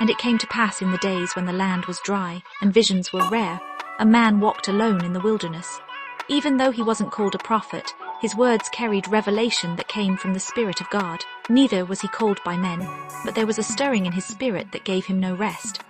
And it came to pass in the days when the land was dry, and visions were rare, a man walked alone in the wilderness. Even though he wasn't called a prophet, his words carried revelation that came from the Spirit of God. Neither was he called by men, but there was a stirring in his spirit that gave him no rest.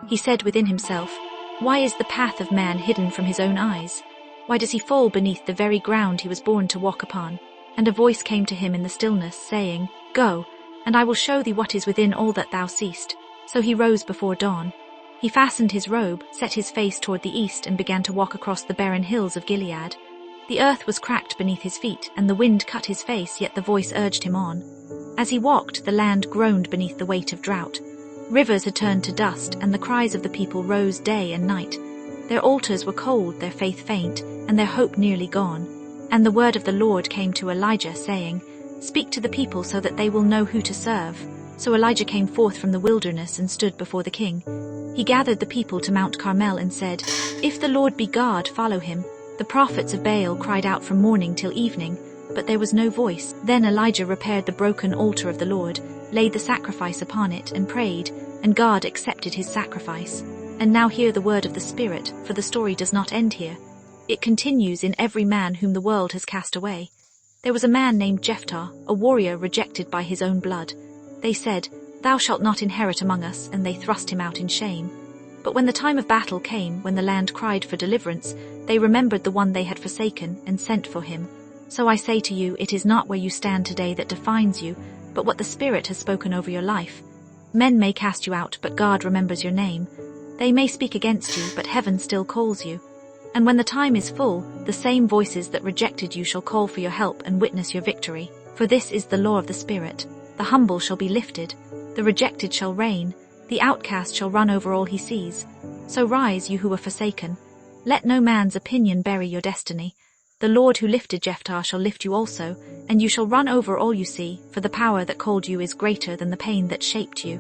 He said within himself, "Why is the path of man hidden from his own eyes? Why does he fall beneath the very ground he was born to walk upon?" And a voice came to him in the stillness, saying, "Go, and I will show thee what is within all that thou seest." So he rose before dawn. He fastened his robe, set his face toward the east, and began to walk across the barren hills of Gilead. The earth was cracked beneath his feet, and the wind cut his face, yet the voice urged him on. As he walked, the land groaned beneath the weight of drought. Rivers had turned to dust, and the cries of the people rose day and night. Their altars were cold, their faith faint, and their hope nearly gone. And the word of the Lord came to Elijah, saying, "Speak to the people so that they will know who to serve." So Elijah came forth from the wilderness and stood before the king. He gathered the people to Mount Carmel and said, "If the Lord be God, follow him." The prophets of Baal cried out from morning till evening, but there was no voice. Then Elijah repaired the broken altar of the Lord, laid the sacrifice upon it, and prayed, and God accepted his sacrifice. And now hear the word of the Spirit, for the story does not end here. It continues in every man whom the world has cast away. There was a man named Jephthah, a warrior rejected by his own blood. They said, "Thou shalt not inherit among us," and they thrust him out in shame. But when the time of battle came, when the land cried for deliverance, they remembered the one they had forsaken and sent for him. So I say to you, it is not where you stand today that defines you, but what the Spirit has spoken over your life. Men may cast you out, but God remembers your name. They may speak against you, but heaven still calls you. And when the time is full, the same voices that rejected you shall call for your help and witness your victory. For this is the law of the Spirit. The humble shall be lifted, the rejected shall reign, the outcast shall run over all he sees. So rise, you who are forsaken. Let no man's opinion bury your destiny. The Lord who lifted Jephthah shall lift you also, and you shall run over all you see, for the power that called you is greater than the pain that shaped you.